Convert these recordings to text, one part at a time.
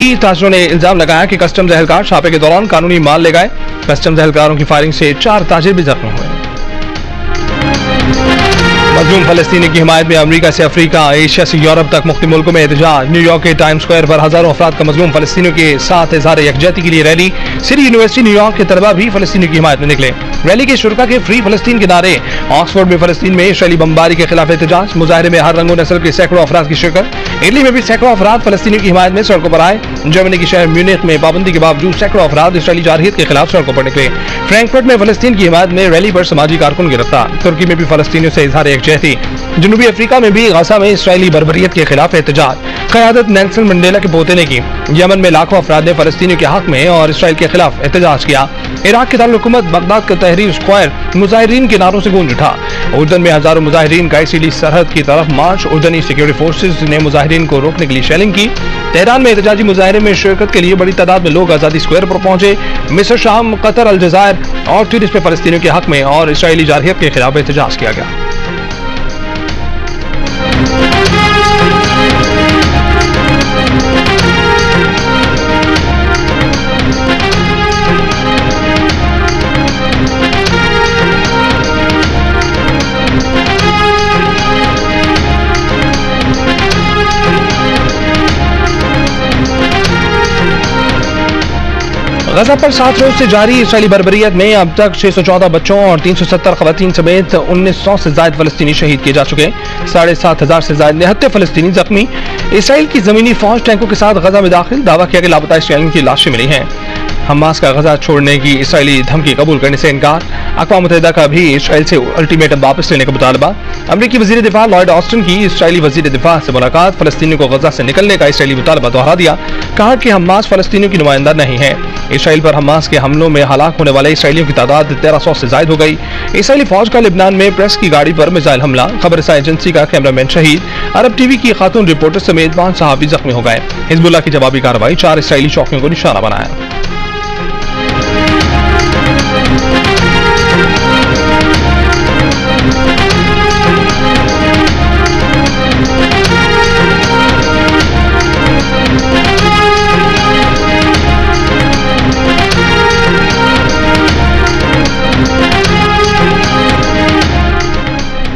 अमरीकी ताजरों ने इल्जाम लगाया कि कस्टम्स एहलकार छापे के दौरान कानूनी माल ले गए। कस्टम्स एहलकारों की फायरिंग से 4 ताजिर भी जख्मी हुए। मजलूम फलस्तीनी की हिमायत में अमेरिका से अफ्रीका, एशिया से यूरोप तक मुख्तलिफ मुल्कों में एहतजाज। न्यूयॉर्क के टाइम्स स्क्वायर पर हजारों अफराद का मजलूम फलस्तीनियों के साथ इजहार यकजहती के लिए रैली। सिटी यूनिवर्सिटी न्यूयॉर्क के तलबा भी फलस्तीनियों की हिमायत में निकले। रैली के शुरा के फ्री फलस्तीन के नारे। ऑक्सफोर्ड में फलस्तीन में इसराइली बमबारी के खिलाफ एहतजाज। मुजाहरे में हर रंगो नस्ल के सैकड़ों अफराद की शिरकत। इटली में भी सैकड़ों अफराद फलस्तीनियों की हिमायत में सड़कों पर आए। जर्मनी के शहर म्यूनिख में पाबंदी के बावजूद सैकड़ों अफराद इसराइली जारहियत के खिलाफ सड़कों पर निकले। फ्रैंकफर्ट में फलस्तीन की हिमायत में रैली पर समाजी कारकुन गिरफ्तार। तुर्की में भी फलस्तीनियों से इजहार यकजहती। जनूबी अफ्रीका में भी गाजा में इसराइली बर्बरियत के खिलाफ एहतजाज। क़यादत नेल्सन मंडेला के पोते ने की। यमन में लाखों अफराद ने फलस्तीनियों के हक में और इसराइल के खिलाफ एहतजाज किया। इराक के दारुल-हुकूमत बगदाद का तहरीर स्क्वायर मुजाहिरीन के नारों से गूंज उठा। उर्दन में हजारों मुजाहिरीन गाइसीली सरहद की तरफ मार्च। उर्दनी सिक्योरिटी फोर्सेज ने मुजाहिरीन को रोकने के लिए शेलिंग की। तेहरान में एहतजाजी मुजाहरे में शिरकत के लिए बड़ी तादाद में लोग आजादी स्क्वायर पर पहुंचे। मिस्र, शाम, कतर, अलजज़ायर और ट्यूनिस में फलस्तीनियों के हक में और इसराइली जारहियत के खिलाफ एहतजाज किया गया। गजा पर 7 रोज से जारी इसराइली बर्बरियत में अब तक 614 बच्चों और 370 खवातीन समेत 1900 से ज्यादा फलस्तीनी शहीद किए जा चुके। 7,500 से ज्यादा निहत्ते फलस्तीनी जख्मी। इसराइल की जमीनी फौज टैंकों के साथ गजा में दाखिल। दावा किया कि लापता इसराइलियों की लाशें मिली हैं। हमास का गजा छोड़ने की इसराइली धमकी कबूल करने से इनकार। अक़वाम मुत्तहिदा का भी इसराइल से अल्टीमेटम वापस लेने का मुतालबा। अमरीकी वज़ीर दिफा लॉयड ऑस्टिन की इसराइली वज़ीर दिफा से मुलाकात। फलस्तीनियों को गजा से निकलने का इसराइली मुतालबा दोहरा दिया। कहा कि हमास फलस्तीनियों की नुमाइंदा नहीं है। इसराइल पर हमास के हमलों में हलाक होने वाले इसराइलियों की तादाद 1300 से ज्यादा हो गई। इसराइली फौज का लेबनान में प्रेस की गाड़ी पर मिसाइल हमला। खबरसां एजेंसी का कैमरामैन शहीद। अरब टीवी की खातून रिपोर्टर समेत 5 सहाफ़ी जख्मी हो गए। हिजबुल्लाह की जवाबी कार्रवाई। 4 इसराइली चौकियों को निशाना बनाया।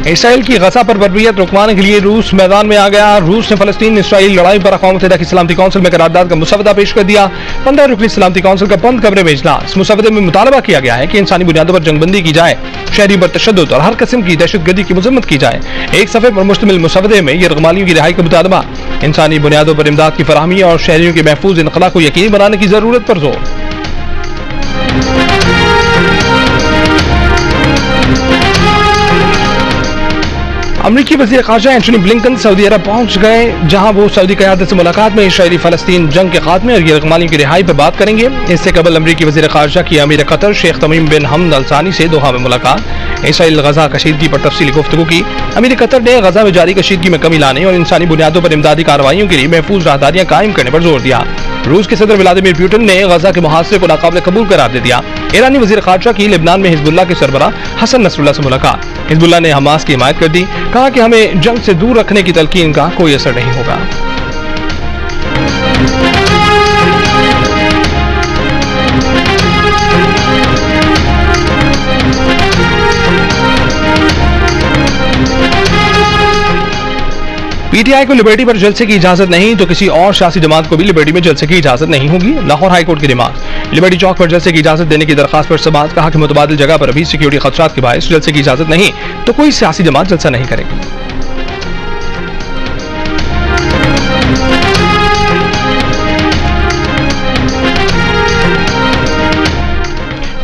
इसराइल की गजा पर बर्बरियत रुकवाने के लिए रूस मैदान में आ गया। रूस ने फलस्तीन इसराइल लड़ाई पर अक़वाम मुत्तहिदा की सलामती कौंसिल में करारदाद का मुसवदा पेश कर दिया। 15 रुकनी सलामती कौंसिल का बंद कमरे में इजलास। मुसवदे में मुतालबा किया गया है कि इंसानी बुनियादों पर जंगबंदी की जाए, शहरी पर तशद्दुद और हर किस्म की दहशतगर्दी की मजम्मत की जाए। एक सफ़े पर मुश्तमिल मुसवदे में यरगमालियों की रिहाई का मुतालबा, इंसानी बुनियादों पर इमदाद की फराहमी और शहरियों के महफूज इनखला को यकीनी बनाने की जरूरत पर जोर। अमरीकी वज़ीर ख़ारजा एंटनी ब्लिंकन सऊदी अरब पहुंच गए, जहां वो सऊदी क़यादत से मुलाकात में इसराइली फ़लस्तीन जंग के खात्मे और यरगमालियों की रिहाई पर बात करेंगे। इससे कबल अमरीकी वज़ीर ख़ारजा की अमीर कतर शेख तमीम बिन हमद अल सानी से दोहा में मुलाकात। इसराइल गजा कशीदगी पर तफसीली गुफ्तगू की। अमीर कतर ने गजा में जारी कशीदगी में कमी लाने और इंसानी बुनियादों पर इमदादी कार्रवाइयों के लिए महफूज राहदारियां कायम करने पर जोर दिया। रूस के सदर व्लादिमीर पुतिन ने गजा के मुहासरे को नाकाबिल कबूल करार दे दिया। ईरानी वज़ीर ख़ारजा की लेबनान में हिजबुल्लाह के सरबराह हसन नसरुल्लाह से मुलाकात। हिजबुल्लाह ने हमास की हिमायत कर दी। कहा कि हमें जंग से दूर रखने की तलकीन का कोई असर नहीं होगा। पीटीआई को लिबर्टी पर जलसे की इजाजत नहीं तो किसी और सियासी जमात को भी लिबर्टी में जलसे की इजाजत नहीं होगी। लाहौर हाईकोर्ट की डिमांड। लिबर्टी चौक पर जलसे की इजाजत देने की दरखास्त पर समाअत। कहा कि मुतबादिल जगह पर अभी सिक्योरिटी खदशात के बायस जलसे की इजाजत नहीं तो कोई सियासी जमात जलसा नहीं करेगी।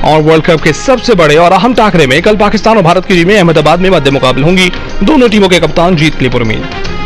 और वर्ल्ड कप के सबसे बड़े और अहम टाकरे में कल पाकिस्तान और भारत की टीमें अहमदाबाद में मद्दे मुकाबले होंगी। दोनों टीमों के कप्तान जीत के लिए पुरउम्मीद।